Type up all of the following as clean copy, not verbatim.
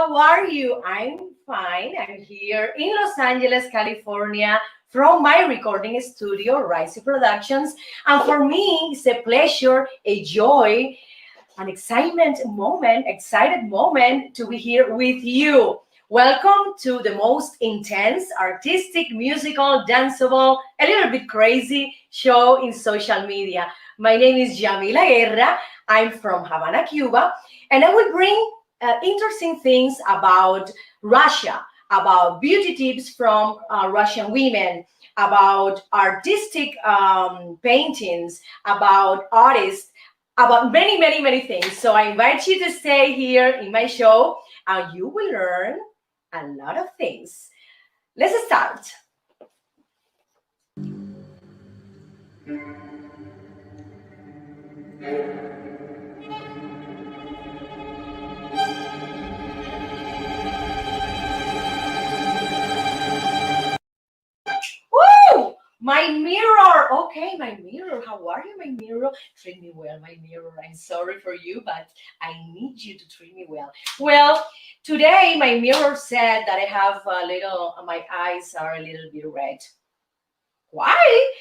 how are you? I'm fine. I'm here in Los Angeles, California, from my recording studio, Rise Productions. And for me, it's a pleasure, a joy, an excited moment to be here with you. Welcome to the most intense, artistic, musical, danceable, a little bit crazy show in social media. My name is Yamila Guerra. I'm from Havana, Cuba, and I will bring interesting things about Russia, about beauty tips from Russian women, about artistic paintings, about artists, about many, many, many things. So I invite you to stay here in my show and you will learn a lot of things. Let's start. Woo! My mirror. Okay, my mirror. How are you, my mirror? Treat me well, my mirror. I'm sorry for you, but I need you to treat me well. Well, today my mirror said that I have a little, my eyes are a little bit red. Why?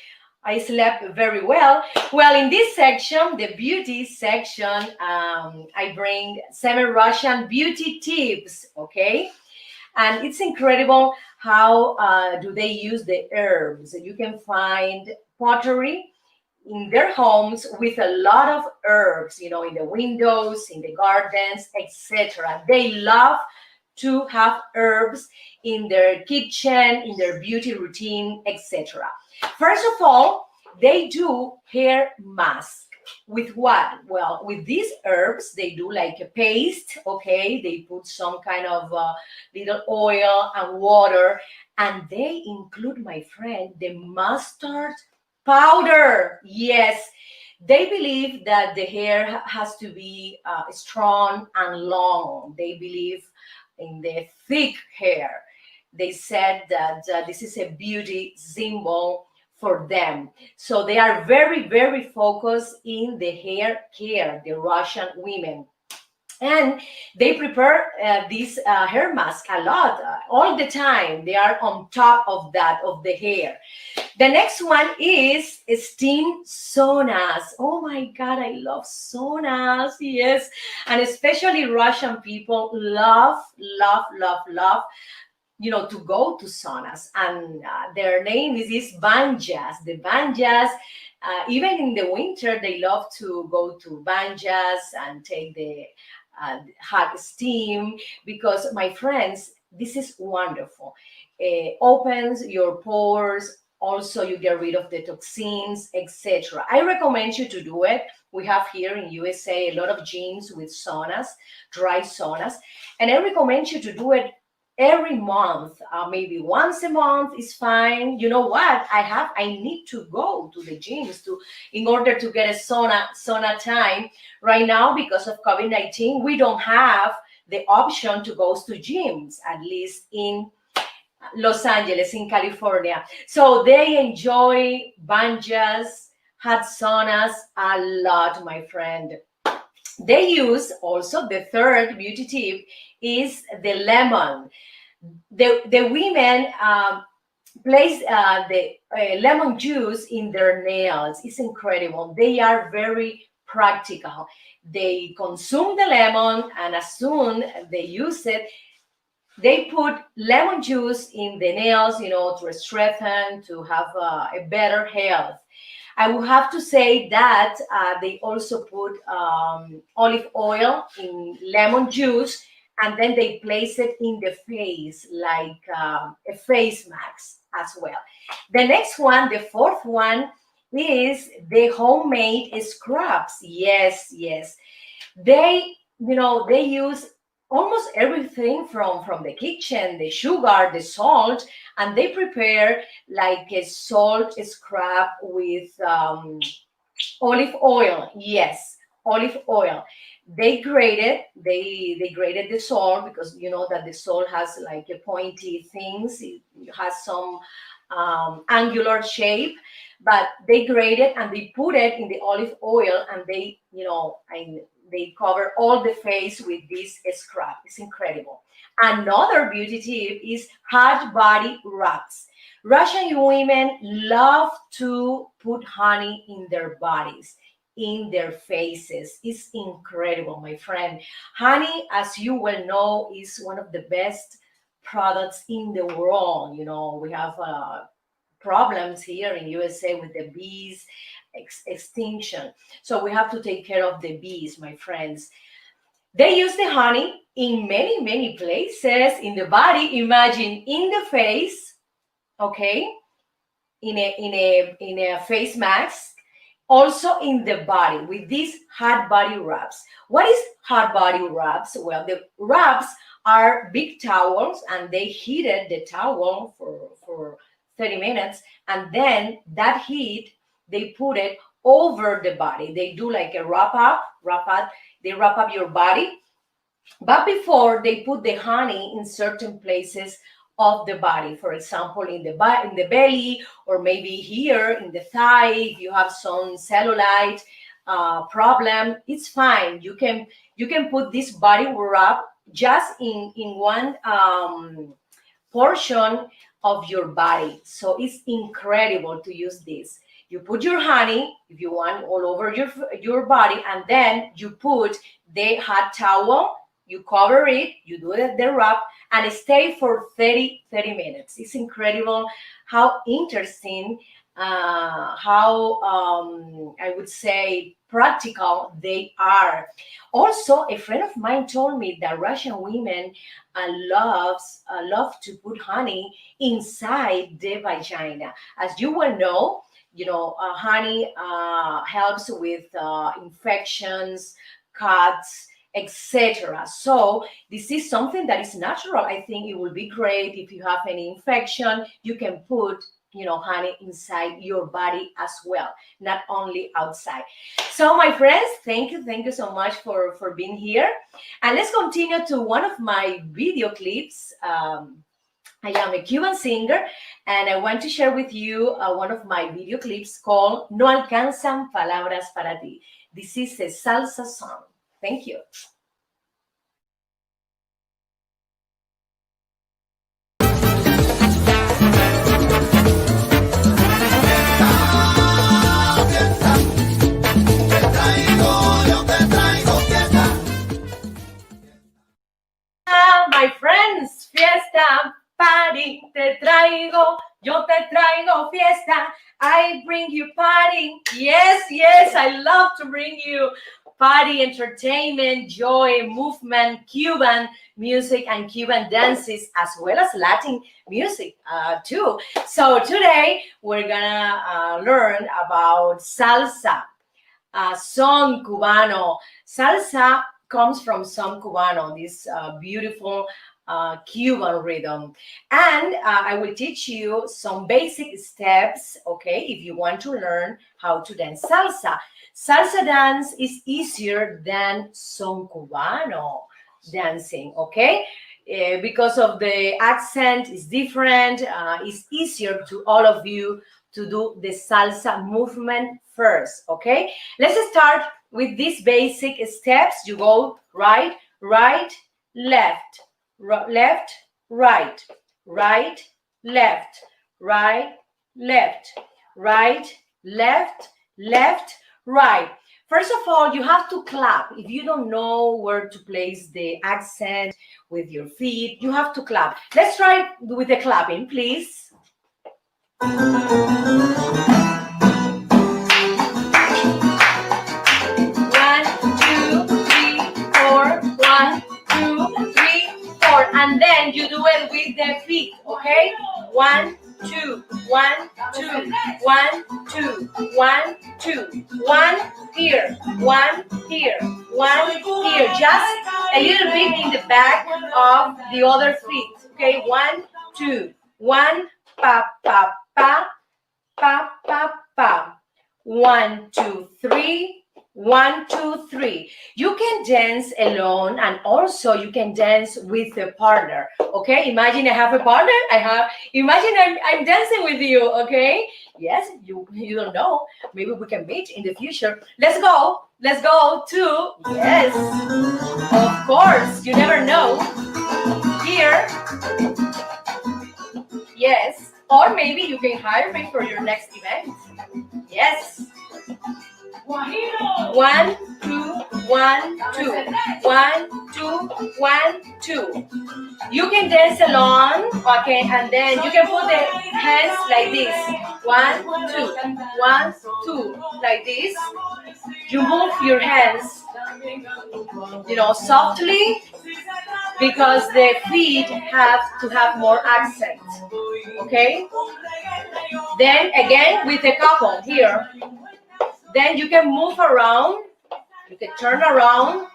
I slept very well. Well, in this section, the beauty section, I bring 7 Russian beauty tips, okay? And it's incredible how do they use the herbs. You can find pottery in their homes with a lot of herbs, in the windows, in the gardens, etc. They love to have herbs in their kitchen, in their beauty routine, etc. First of all, they do hair mask. With what? Well, with these herbs, they do like a paste, okay? They put some kind of little oil and water, and they include, my friend, the mustard powder. Yes, they believe that the hair has to be strong and long. They believe in the thick hair. They said that this is a beauty symbol for them. So they are very, very focused in the hair care, the Russian women. And they prepare this hair mask a lot, all the time. They are on top of that, of the hair. The next one is steam saunas. Oh my God, I love saunas. Yes. And especially Russian people love, love, love, love to go to saunas, and their name is banjas. The banjas, even in the winter, they love to go to banjas and take the hot steam because, my friends, this is wonderful. It opens your pores. Also, you get rid of the toxins, etc. I recommend you to do it. We have here in USA a lot of gyms with saunas, dry saunas, and I recommend you to do it every month. Maybe once a month is fine. You know what? I need to go to the gyms in order to get a sauna time. Right now, because of COVID-19, we don't have the option to go to gyms, at least in Los Angeles, in California. So they enjoy banjas, hot saunas a lot, my friend. They use also, the third beauty tip is the lemon. The women place the lemon juice in their nails. It's incredible. They are very practical. They consume the lemon, and as soon they use it, they put lemon juice in the nails, to strengthen, to have a better health. I will have to say that they also put olive oil in lemon juice, and then they place it in the face like a face mask as well. The next one, the fourth one, is the homemade scrubs. Yes, yes. They use almost everything from the kitchen, the sugar, the salt, and they prepare like a salt scrub with olive oil. Yes, olive oil. They grated the salt, because you know that the salt has like a pointy things. It has some angular shape, but they grate it and they put it in the olive oil, and they cover all the face with this scrub. It's incredible. Another beauty tip is hot body rubs. Russian women love to put honey in their bodies, in their faces. It's incredible, my friend. Honey, as you well know, is one of the best products in the world. You know, we have problems here in USA with the bees extinction. So we have to take care of the bees, my friends. They use the honey in many, many places in the body. Imagine in the face, okay, in a face mask, also in the body with these hot body rubs. What is hot body rubs? Well, the rubs are big towels and they heated the towel for 30 minutes, and then that heat they put it over the body. They do like a they wrap up your body, but before they put the honey in certain places of the body, for example in the belly, or maybe here in the thigh. If you have some cellulite problem, it's fine. You can put this body rub just in one portion of your body. So it's incredible to use this. You put your honey, if you want, all over your body, and then you put the hot towel, you cover it, you do the rub, and stay for 30 minutes. It's incredible how interesting, how I would say practical they are. Also, a friend of mine told me that Russian women love to put honey inside the vagina. As you will know, honey helps with infections, cuts, etc. So this is something that is natural. I think it will be great if you have any infection. You can put honey inside your body as well, not only outside. So my friends, thank you so much for being here, and let's continue to one of my video clips. I am a Cuban singer, and I want to share with you one of my video clips called No Alcanzan Palabras Para Ti. This is a salsa song. Thank you. My friends, fiesta, party, te traigo, yo te traigo fiesta, I bring you party. Yes, I love to bring you party, entertainment, joy, movement, Cuban music, and Cuban dances, as well as Latin music too. So today we're gonna learn about salsa, son cubano. Salsa comes from son cubano, this beautiful Cuban rhythm. And I will teach you some basic steps, okay, if you want to learn how to dance salsa. Salsa dance is easier than son cubano dancing, okay? Because of the accent is different, it's easier to all of you to do the salsa movement first, okay? Let's start with these basic steps. You go right, left, left, right, left, right, left, right. First of all, you have to clap. If you don't know where to place the accent with your feet, you have to clap. Let's try with the clapping, please. 1, 2, 3, 4, and then you do it with the feet, okay? 1, 2, 1, 2, 1, 2, 1, 2, 1 here, 1 here, 1 here, just a little bit in the back of the other feet, okay? 1, 2, 1, pa, pa, pa, pa, pa, pa. 1, 2, 3. 1, 2, 3. You can dance alone, and also you can dance with a partner. Okay, imagine I have a partner. Imagine I'm dancing with you. Okay, Yes, you don't know. Maybe we can meet in the future. Let's go. Let's go to, yes, of course. You never know. Here, yes. Or maybe you can hire me for your next event. Yes. Guajiro. 1, 2, 1, 2. 1, 2, 1, 2. You can dance along, okay, and then you can put the hands like this. 1, 2, 1, 2, like this. You move your hands, softly, because the feet have to have more accent, okay? Then again with the couple here. Then you can move around, you can turn around,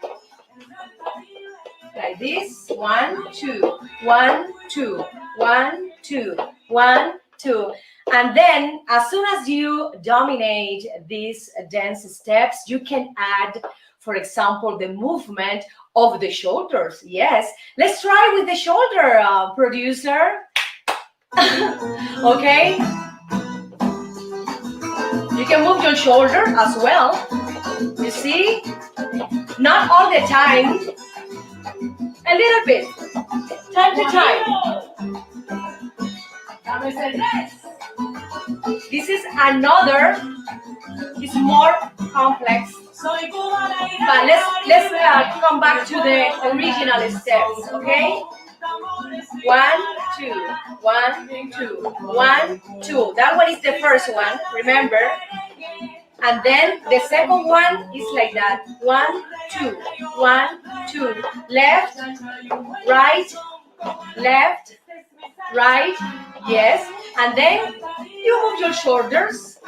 like this. 1, 2, 1, 2, 1, 2, 1, 2. And then as soon as you dominate these dance steps, you can add, for example, the movement of the shoulders. Yes, let's try with the shoulder, producer. Okay, you can move your shoulder as well. You see, not all the time, a little bit, time to time. This is another, it's more complex, but let's come back to the original steps, okay? 1, 2, 1, 2, 1, 2. That one is the first one, remember? And then the second one is like that. 1, 2, 1, 2. Left, right, left, right, yes. And then you move your shoulders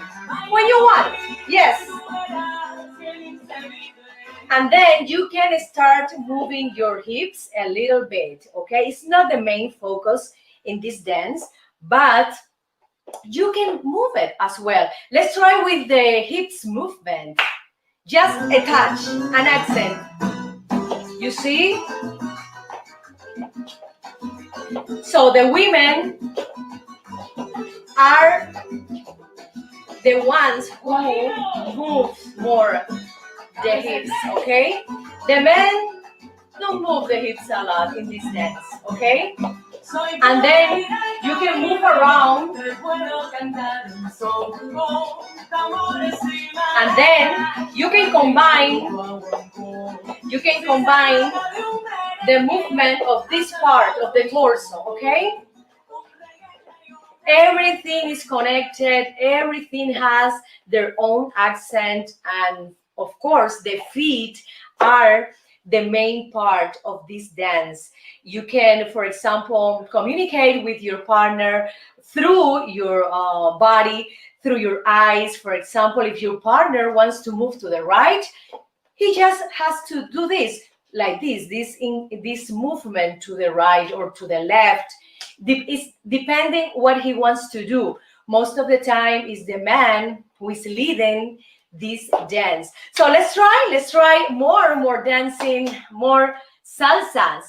when you want. Yes. And then you can start moving your hips a little bit, okay? It's not the main focus in this dance, but you can move it as well. Let's try with the hips movement. Just a touch, an accent. You see? So the women are the ones who move more the hips, okay? The men don't move the hips a lot in this dance, okay? And then you can move around, and then you can combine the movement of this part of the torso, okay? Everything is connected, everything has their own accent, and of course the feet are the main part of this dance. You can, for example, communicate with your partner through your body, through your eyes. For example, if your partner wants to move to the right, he just has to do this, like this movement to the right or to the left. It's depending what he wants to do. Most of the time is the man who is leading this dance. So let's try more dancing, more salsa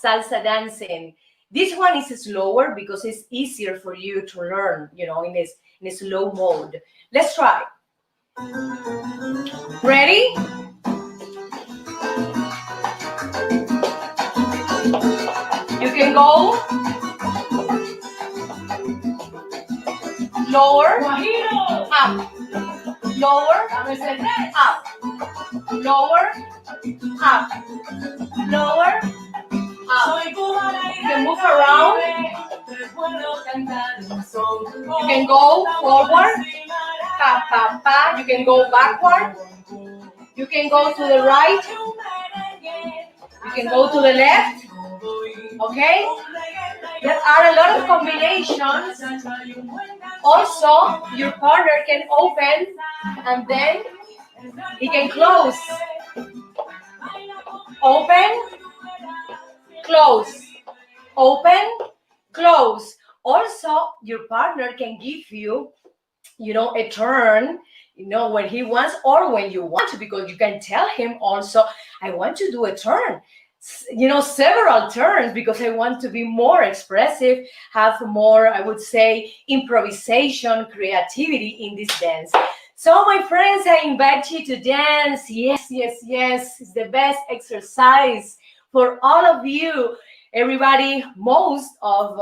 dancing. This one is slower because it's easier for you to learn, in a slow mode. Let's try. Ready? You can go lower, up, lower, up, lower, up, lower, up. You can move around. You can go forward, pa, pa, pa. You can go backward. You can go to the right. You can go to the left. Okay? There are a lot of combinations. Also, your partner can open and then he can close. Open, close. Open, close. Also, your partner can give you, a turn, when he wants or when you want to, because you can tell him also, I want to do a turn. several turns because I want to be more expressive, have more, I would say, improvisation, creativity in this dance. So, my friends, I invite you to dance. Yes, yes, yes. It's the best exercise for all of you. Everybody, most of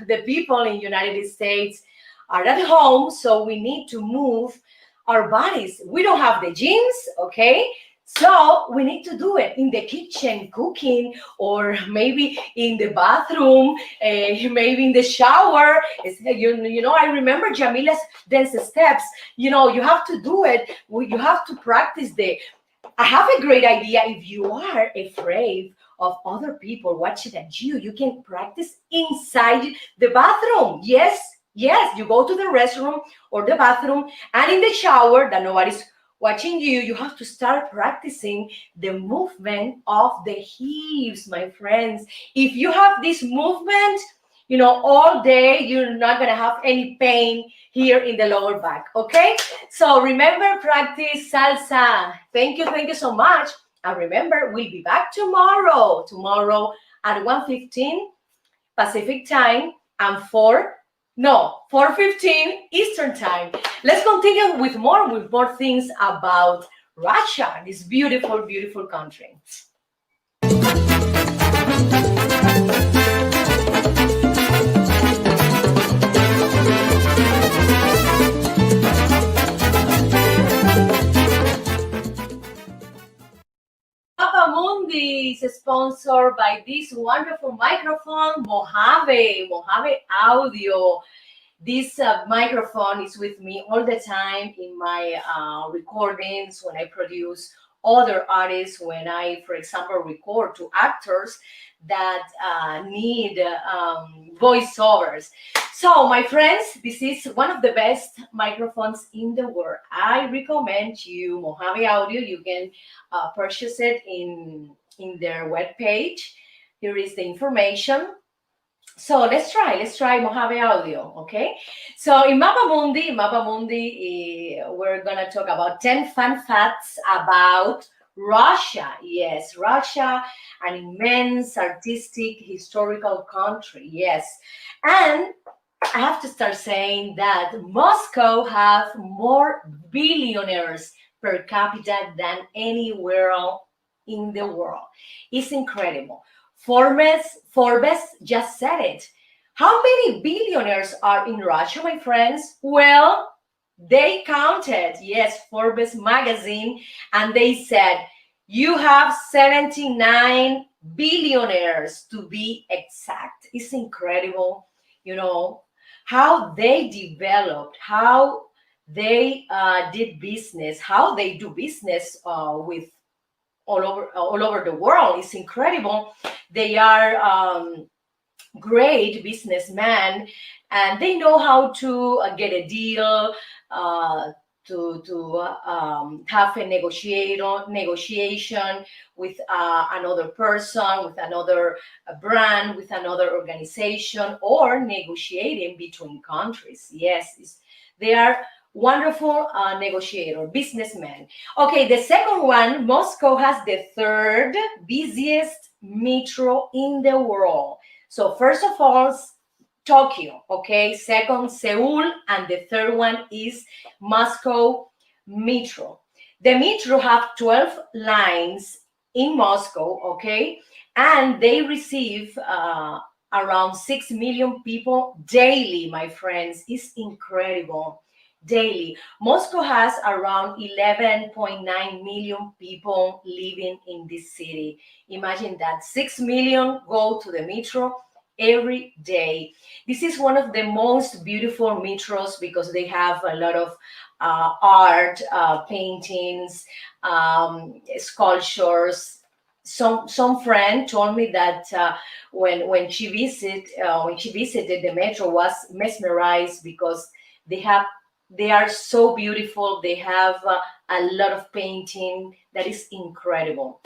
the people in United States are at home, so we need to move our bodies. We don't have the gyms, okay? So we need to do it in the kitchen, cooking, or maybe in the bathroom, maybe in the shower. I remember Jamila's dance steps. You have to do it. You have to practice the. I have a great idea. If you are afraid of other people watching at you, you can practice inside the bathroom. Yes, yes. You go to the restroom or the bathroom, and in the shower that nobody's watching you, you have to start practicing the movement of the hips, my friends. If you have this movement, all day, you're not going to have any pain here in the lower back, okay? So remember, practice salsa. Thank you so much. And remember, we'll be back tomorrow at 1:15 Pacific time and 4:15 Eastern time. Let's continue with more things about Russia, this beautiful, beautiful country. Papa Mundi is sponsored by this wonderful microphone, Mojave Audio. This microphone is with me all the time in my recordings when I produce other artists, when I, for example, record to actors that need voiceovers. So, my friends, this is one of the best microphones in the world. I recommend you Mojave Audio. You can purchase it in their webpage. Here is the information. So let's try Mojave Audio, okay? So in Mapa Mundi, we're gonna talk about 10 fun facts about Russia. Yes, Russia, an immense artistic, historical country. Yes, and I have to start saying that Moscow has more billionaires per capita than anywhere else in the world. It's incredible. Forbes just said it. How many billionaires are in Russia, my friends? Well, they counted, yes, Forbes magazine, and they said, you have 79 billionaires to be exact. It's incredible, how they developed, how they did business, how they do business with all over the world. It's incredible. They are great businessmen, and they know how to get a deal, to have a negotiation with another person, with another brand, with another organization, or negotiating between countries. Yes, they are wonderful negotiator, businessmen. Okay, the second one, Moscow has the third busiest metro in the world. So first of all, Tokyo, okay? Second, Seoul, and the third one is Moscow Metro. The metro have 12 lines in Moscow, okay? And they receive around 6 million people daily, my friends. It's incredible. Daily. Moscow has around 11.9 million people living in this city. Imagine that 6 million go to the metro every day. This is one of the most beautiful metros because they have a lot of art, paintings, sculptures. Some friend told me that when she visited the metro, was mesmerized because they are so beautiful. They have a lot of painting that is incredible.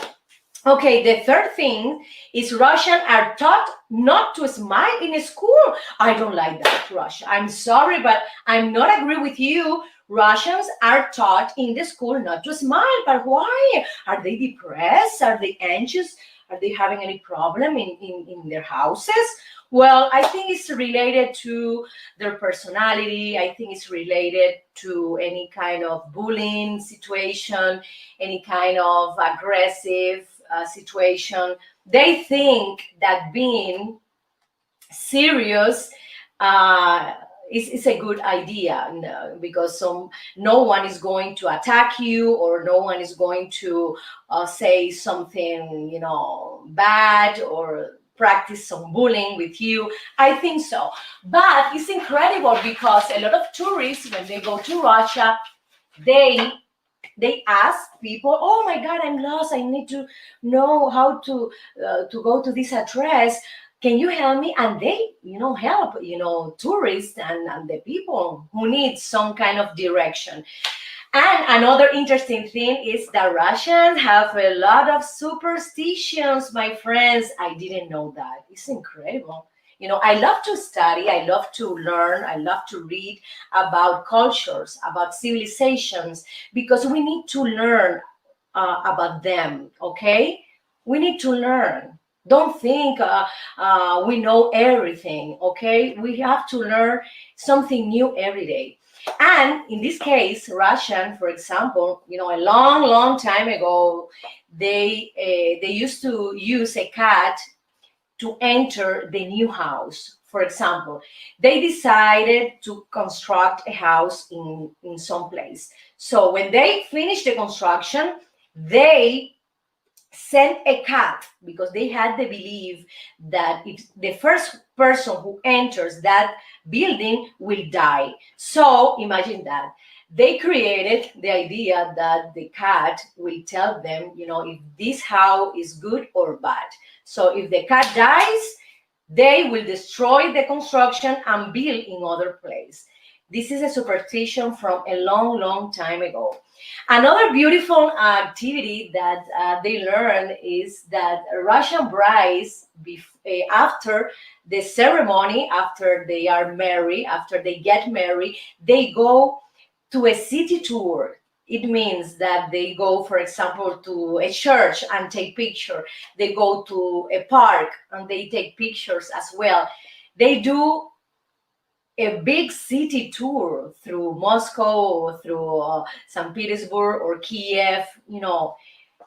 Okay, the third thing is Russians are taught not to smile in school. I don't like that, Russia. I'm sorry, but I'm not agree with you. Russians are taught in the school not to smile, but why? Are they depressed? Are they anxious? Are they having any problem in their houses? Well, I think it's related to their personality. I think it's related to any kind of bullying situation, any kind of aggressive situation. They think that being serious uh, is a good idea, no, because no one is going to attack you, or no one is going to say something, bad, or practice some bullying with you. I think so. But it's incredible because a lot of tourists, when they go to Russia, they they ask people, oh my god, I'm lost, I need to know how to go to this address, can you help me? And they help tourists and the people who need some kind of direction. And another interesting thing is that Russians have a lot of superstitions, my friends. I didn't know that. It's incredible. I love to study, I love to learn, I love to read about cultures, about civilizations, because we need to learn about them, okay? We need to learn. Don't think we know everything, okay? We have to learn something new every day. And in this case, Russian, for example, a long, long time ago, they used to use a cat to enter the new house. For example, they decided to construct a house in some place. So when they finished the construction, they sent a cat, because they had the belief that if the first person who enters that building will die. So imagine that. They created the idea that the cat will tell them, if this house is good or bad. So if the cat dies, they will destroy the construction and build in other place. This is a superstition from a long, long time ago. Another beautiful activity that they learn is that Russian brides, after the ceremony, after they are married, after they get married, they go to a city tour. It means that they go, for example, to a church and take picture. They go to a park and they take pictures as well. They do a big city tour through Moscow, through St. Petersburg or Kiev,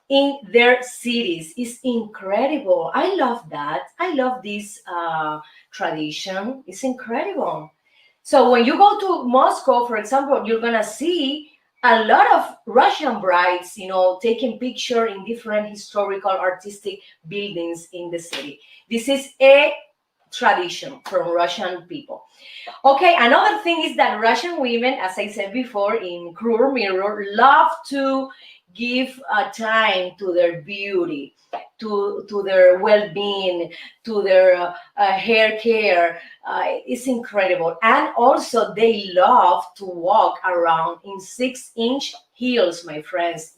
in their cities. Is incredible. I love that. I love this tradition. It's incredible. So when you go to Moscow, for example, you're gonna see a lot of Russian brides, taking picture in different historical artistic buildings in the city. This is a tradition from Russian people. Okay, another thing is that Russian women, as I said before, in Cruel Mirror, love to give time to their beauty, to their well-being, to their hair care. It's incredible. And also they love to walk around in 6-inch heels, my friends.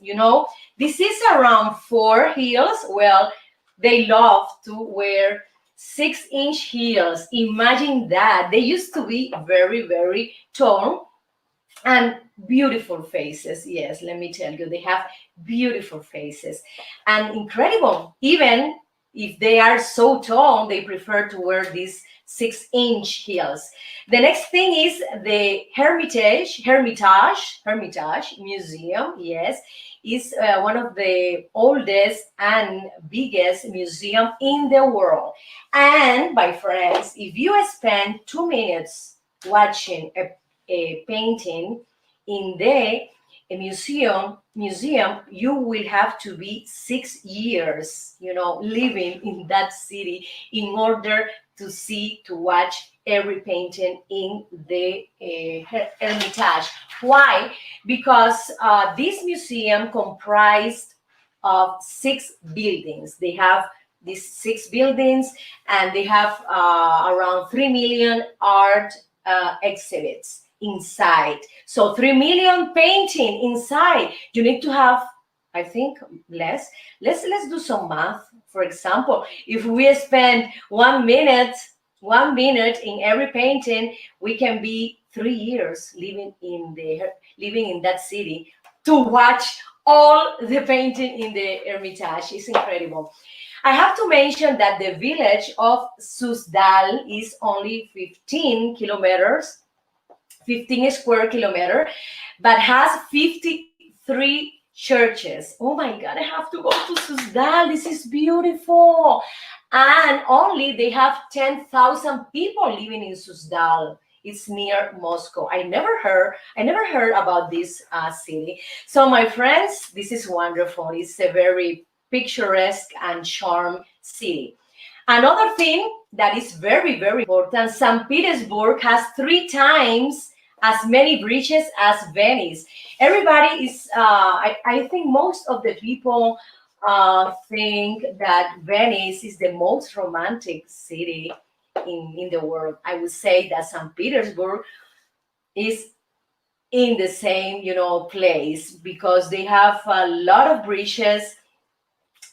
This is around 4 heels. Well, they love to wear 6-inch heels. Imagine that. They used to be very, very tall and beautiful faces. Yes, let me tell you, they have beautiful faces and incredible. Even if they are so tall, they prefer to wear these 6-inch heels. The next thing is the Hermitage Museum. Yes, is one of the oldest and biggest museum in the world. And my friends, if you spend 2 minutes watching a painting in the museum, you will have to be 6 years, living in that city in order to watch every painting in the Hermitage. Why? Because this museum comprised of 6 buildings. They have these 6 buildings, and they have around 3 million art exhibits inside. So 3 million painting inside. You need to have, I think, less. Let's do some math. For example, if we spend 1 minute in every painting, we can be 3 years living in that city to watch all the painting in the Hermitage. It's incredible. I have to mention that the village of Susdal is only 15 kilometers, 15 square kilometer, but has 53 churches. Oh my God, I have to go to Susdal. This is beautiful. And only they have 10,000 people living in Susdal. It's near Moscow. I never heard about this city. So my friends, this is wonderful. It's a very picturesque and charm city. Another thing that is very, very important, St. Petersburg has 3 times as many bridges as Venice. Everybody is, I think most of the people think that Venice is the most romantic city in the world. I would say that St. Petersburg is in the same, place because they have a lot of bridges.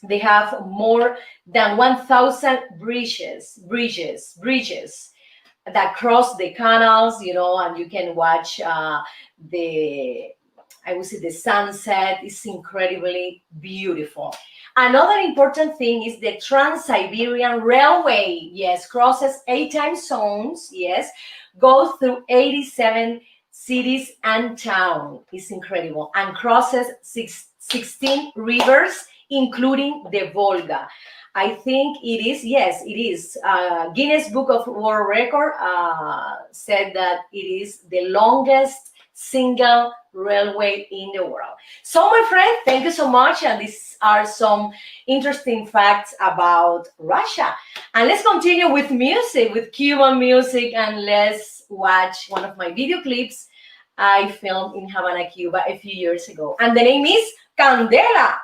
They have more than 1,000 bridges that cross the canals, and you can watch the, I would say, the sunset is incredibly beautiful. Another important thing is the Trans-Siberian Railway. Yes, crosses 8 time zones. Yes, goes through 87 cities and towns. It's incredible. And crosses 16 rivers, including the Volga. I think it is, yes, it is. Guinness Book of World Record said that it is the longest single railway in the world. So my friend, thank you so much. And these are some interesting facts about Russia. And let's continue with music, with Cuban music, and let's watch one of my video clips I filmed in Havana, Cuba a few years ago. And the name is Candela.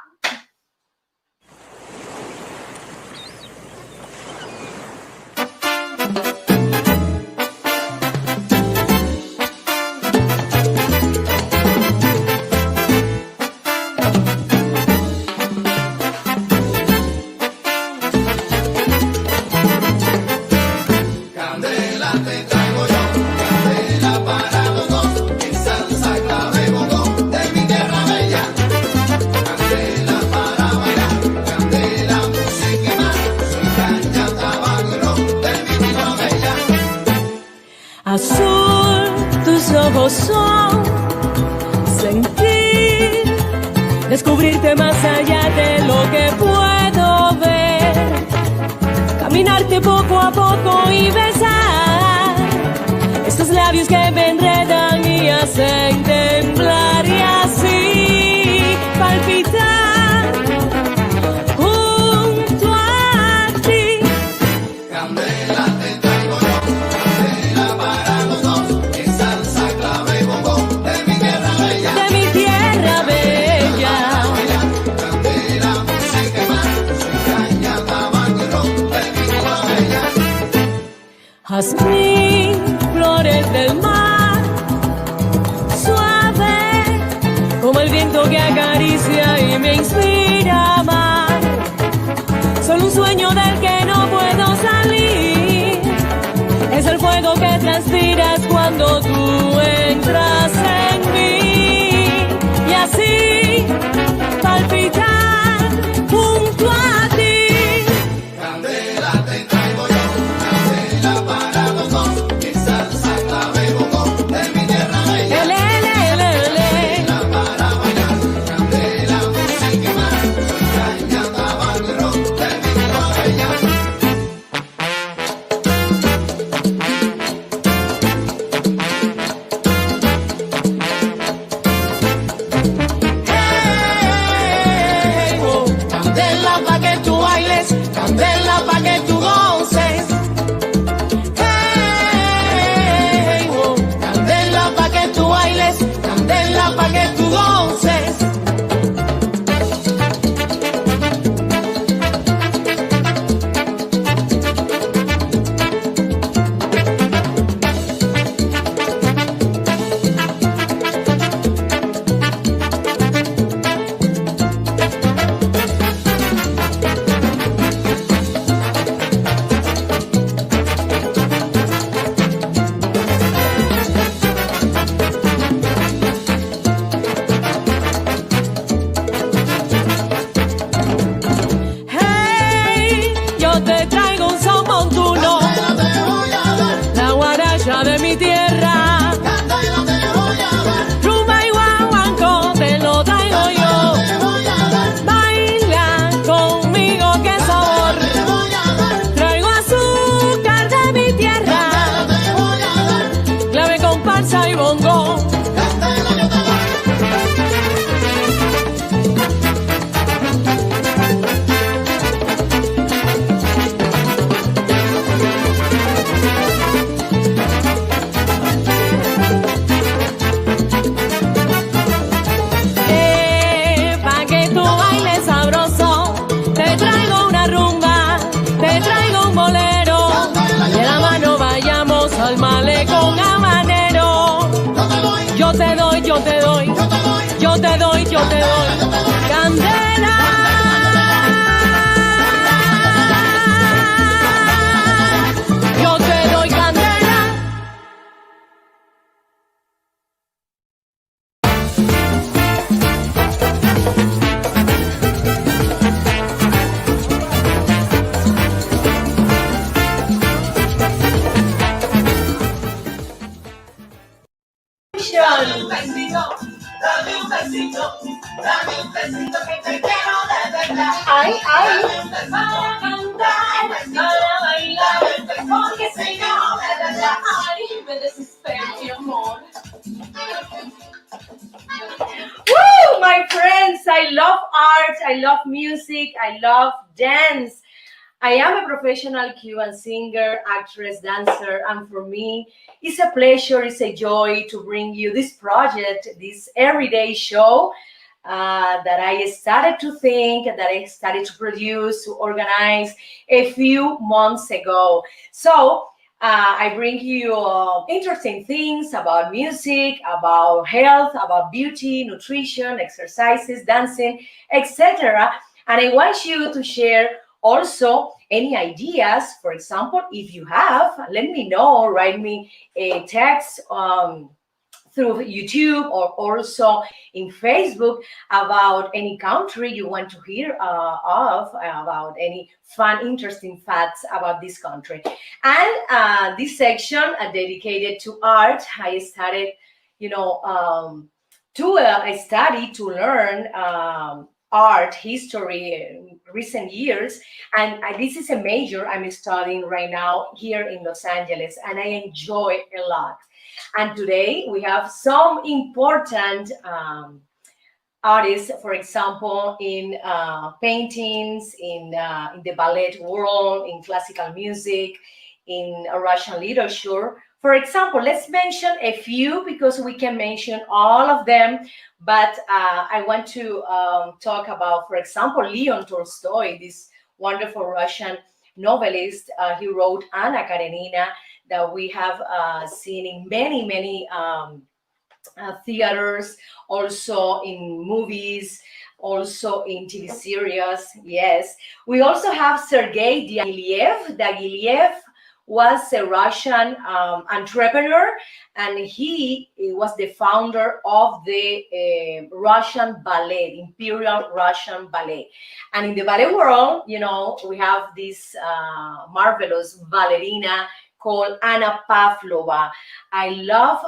Azul, tus ojos son sentir, descubrirte más allá de lo que puedo ver, caminarte poco a poco y besar estos labios que me enredan y hacen temblar y así palpitar junto a ti. Candela te traigo yo, candela para los dos, es salsa, clave y bongo de mi tierra bella. De mi tierra bella. Candela, música y más, soy caña, tabaco y ron de mi tierra bella. Jazmín, flores del mar, suave como el viento que acaricia y me inspira a amar. Solo un sueño del que no puedo salir, es el fuego que transpiras cuando tú entras en mí y así palpitar junto a ti. Candela te traigo yo, candela para los dos, es salsa, clave y bongo de mi tierra bella. Candela para bailar, candela, música y más, soy caña, tabaco y ron de mi tierra bella. yo te doy, yo te doy, yo te doy, candela. Yo te doy candela. Dame un besito, dame un besito, dame un besito que te quiero de verdad. Ay, ay. Dame un besito para cantar, para bailar, porque si no de verdad, ay, me desespera mi amor. Woo, my friends, I love art, I love music, I love dance. I am a professional Cuban singer, actress, dancer, and for me, it's a pleasure, it's a joy to bring you this project, this everyday show that I started to think, that I started to produce, to organize a few months ago. So I bring you interesting things about music, about health, about beauty, nutrition, exercises, dancing, etc. And I want you to share also any ideas. For example, if you have, let me know, write me a text through YouTube or also in Facebook about any country you want to hear of, about any fun, interesting facts about this country. And this section dedicated to art, I started, to study to learn art history in recent years, and this is a major I'm studying right now here in Los Angeles, and I enjoy a lot. And today we have some important artists, for example, in paintings, in the ballet world, in classical music, in Russian literature. For example, let's mention a few because we can mention all of them. But I want to talk about, for example, Leon Tolstoy, this wonderful Russian novelist. He wrote Anna Karenina, that we have seen in many, many theaters, also in movies, also in TV series. Yes, we also have Sergei Diaghilev. Diaghilev was a Russian entrepreneur, and he was the founder of the Russian ballet, Imperial Russian Ballet. And in the ballet world, we have this marvelous ballerina called Anna Pavlova. I love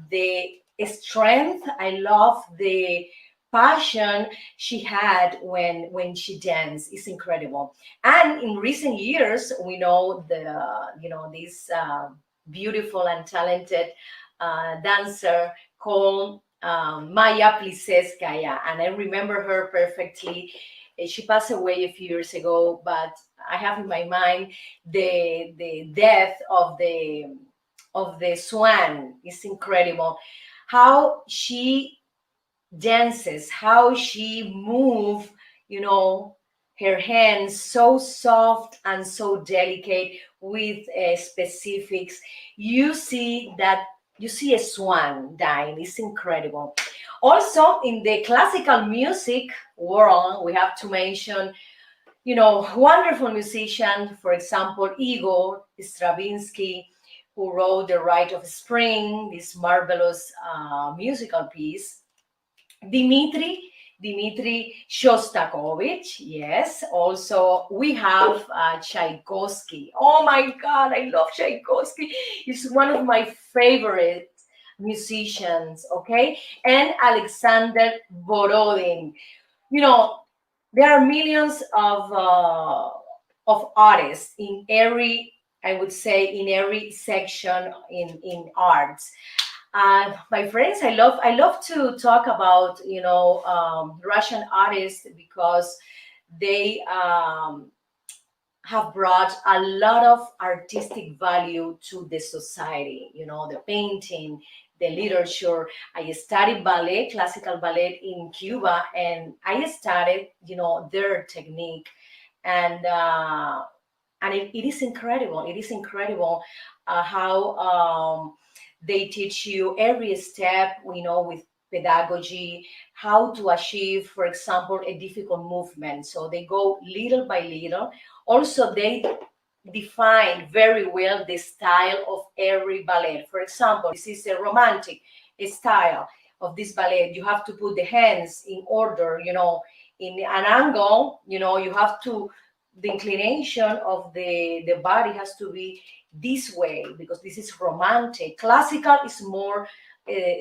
the strength. I love the passion she had when she danced. It's incredible. And in recent years, we know this beautiful and talented dancer called Maya Plisetskaya, and I remember her perfectly. She passed away a few years ago, but I have in my mind the death of the swan. It's incredible how she dances, how she move, her hands so soft and so delicate with specifics. You see a swan dying. It's incredible. Also, in the classical music world, we have to mention, wonderful musician, for example, Igor Stravinsky, who wrote The Rite of Spring, this marvelous musical piece. Dmitri Shostakovich, yes. Also, we have Tchaikovsky. Oh my God, I love Tchaikovsky. He's one of my favorite musicians, okay? And Alexander Borodin. There are millions of artists in every, I would say, in every section in arts. My friends, I love to talk about Russian artists because they have brought a lot of artistic value to the society. The painting, the literature. I studied ballet, classical ballet in Cuba, and I studied their technique, and it is incredible. It is incredible how They teach you every step, with pedagogy, how to achieve, for example, a difficult movement. So they go little by little. Also, they define very well the style of every ballet. For example, this is a romantic style of this ballet. You have to put the hands in order, in an angle. You have to, the inclination of the body has to be this way, because this is romantic. Classical is more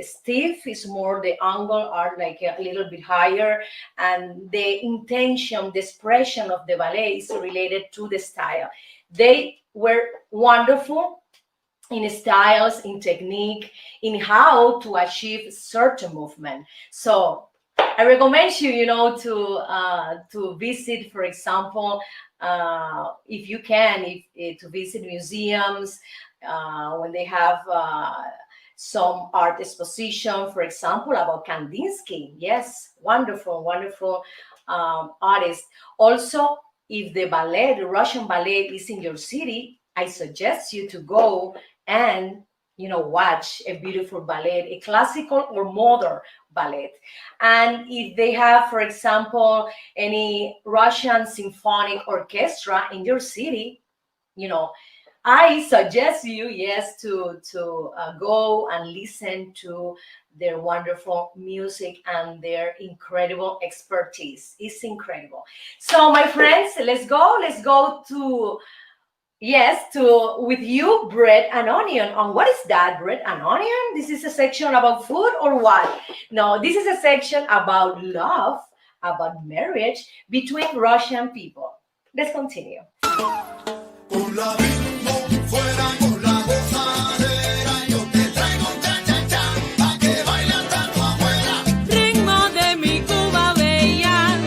stiff, is more, the angle are like a little bit higher, and the intention, the expression of the ballet is related to the style. They were wonderful in styles, in technique, in how to achieve certain movement. So I recommend you, to visit, for example, if you can, to visit museums when they have some art exposition, for example, about Kandinsky. Yes, wonderful, wonderful artist. Also, if the ballet, the Russian ballet, is in your city, I suggest you to go and watch a beautiful ballet, a classical or modern ballet. And if they have, for example, any Russian symphonic orchestra in your city, I suggest you, yes, to go and listen to their wonderful music and their incredible expertise. It's incredible. So, my friends, let's go to, yes, to with you, bread and onion. And what is that, bread and onion? This is a section about food or what? No, this is a section about love, about marriage between Russian people. Let's continue. Con la bimbo fuera y con la gozadera, yo te traigo un cha-cha-cha, pa' que baile andando afuera. Ritmo de mi Cuba bella,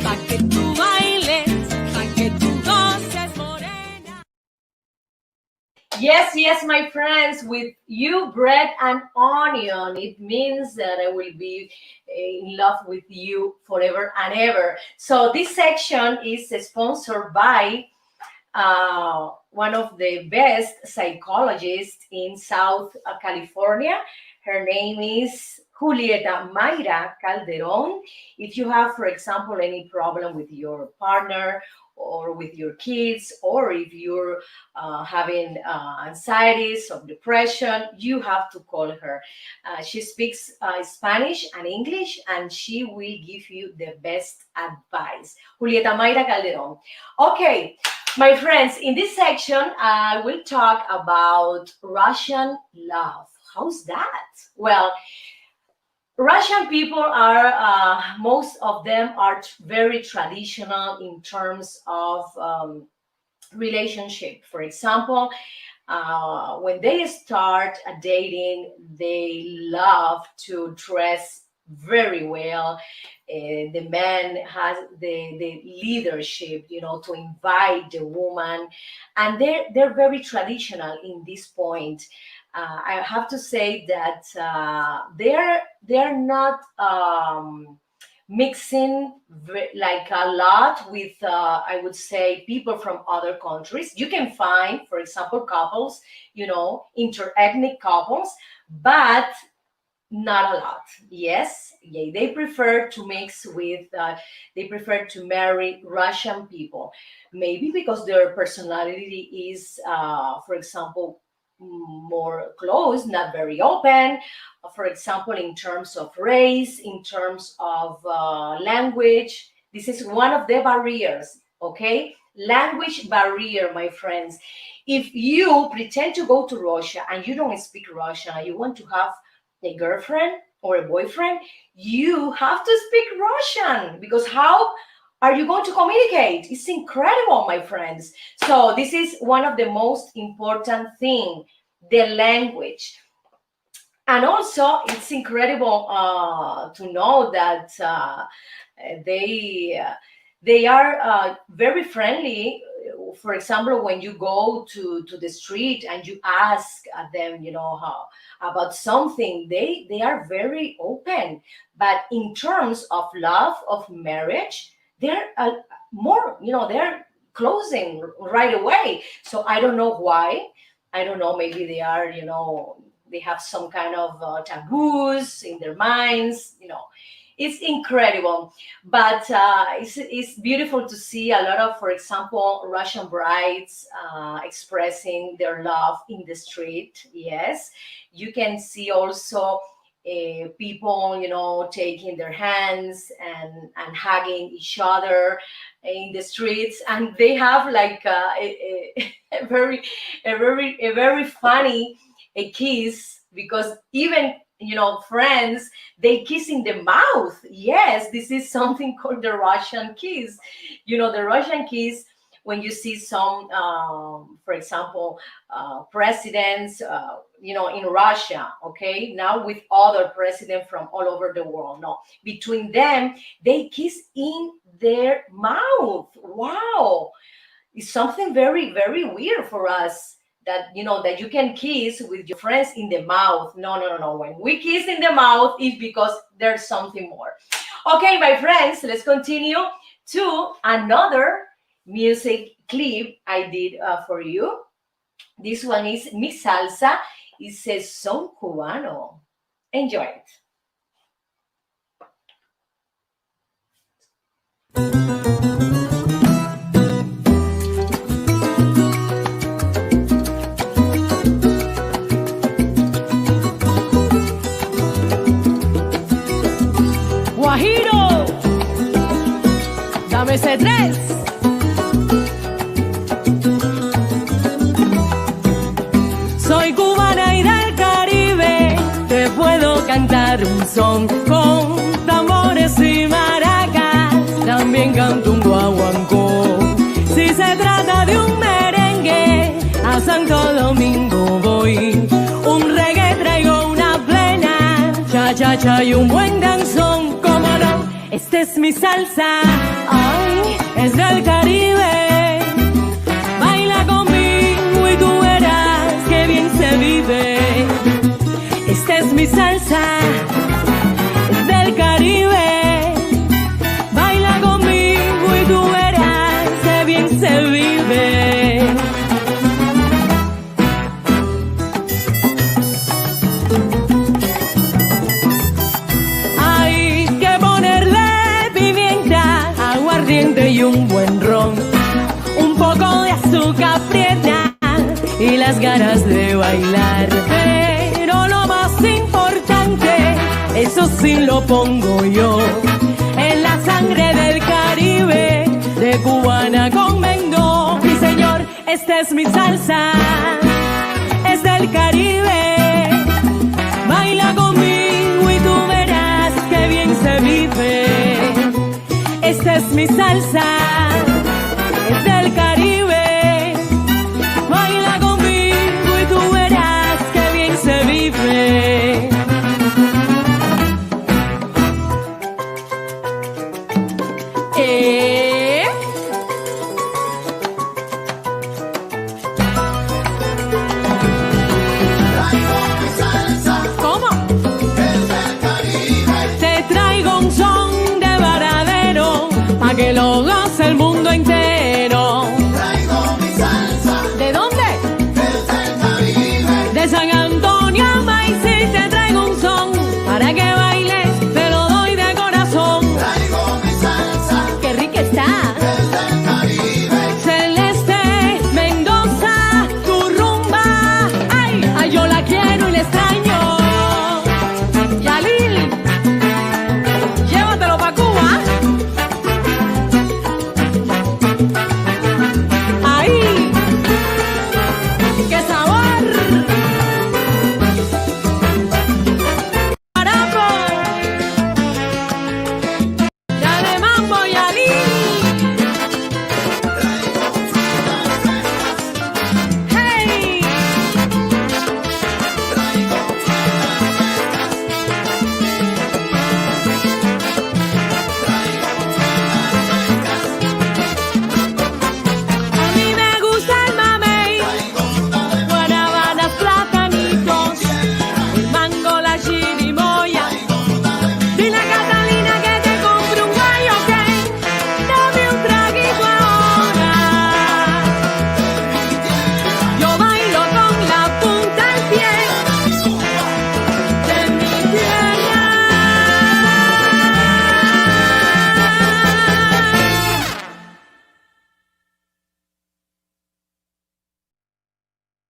pa' que tú bailes, pa' que tú goces, morena. Yes, my friends, with you, bread and onion. It means that I will be in love with you forever and ever. So this section is sponsored by one of the best psychologists in South California. Her name is Julieta Mayra Calderon. If you have, for example, any problem with your partner or with your kids, or if you're having anxieties or depression, you have to call her. She speaks Spanish and English, and she will give you the best advice. Julieta Mayra Calderon. Okay, my friends, in this section, I will talk about Russian love. How's that? Well, Russian people are, most of them are very traditional in terms of relationship. For example, when they start dating, they love to dress very well. The man has the leadership, to invite the woman, and they're very traditional in this point. I have to say that they're not mixing like a lot with I would say people from other countries. You can find, for example, couples, interethnic couples, but not a lot. Yes, yeah, they prefer to mix with they prefer to marry Russian people, maybe because their personality is for example, more closed, not very open, for example, in terms of race, in terms of language. This is one of the barriers. Okay, language barrier, my friends. If you pretend to go to Russia and you don't speak Russian, and you want to have a girlfriend or a boyfriend, you have to speak Russian, because how are you going to communicate? It's incredible, my friends. So this is one of the most important thing, the language. And also, it's incredible to know that they are very friendly. For example, when you go to the street and you ask them, how about something, they are very open. But in terms of love, of marriage, they're more, they're closing right away. So I don't know why. I don't know. Maybe they are, they have some kind of taboos in their minds. It's incredible. But it's beautiful to see a lot of, for example, Russian brides expressing their love in the street. Yes, you can see also people, taking their hands and hugging each other in the streets, and they have like a very funny kiss, because even friends, they kiss in the mouth. Yes, this is something called the Russian kiss. The Russian kiss, when you see some, for example, presidents, in Russia, okay, now with other presidents from all over the world, no, between them, they kiss in their mouth. Wow, it's something very, very weird for us, that that you can kiss with your friends in the mouth. No. When we kiss in the mouth, it's because there's something more. Okay, my friends, let's continue to another music clip I did for you. This one is Mi Salsa. It says Son Cubano. Enjoy it. Guajiro, dame ese tres. Soy cubana y del Caribe, te puedo cantar un son con tambores y maracas, también canto un guaguancó. Si se trata de un merengue, a Santo Domingo voy, un reggae traigo una plena, cha-cha-cha y un buen danzón. Esta es mi salsa, ay, es del Caribe. Baila conmigo y tú verás que bien se vive. Esta es mi salsa, es del Caribe. Baila conmigo y tú verás que bien se vive. Y un buen ron, un poco de azúcar prieta y las ganas de bailar. Pero lo más importante, eso sí lo pongo yo, en la sangre del Caribe, de cubana con Mendo. Mi señor, esta es mi salsa, es del Caribe. Baila conmigo y tú verás que bien se vive. Esta es mi salsa.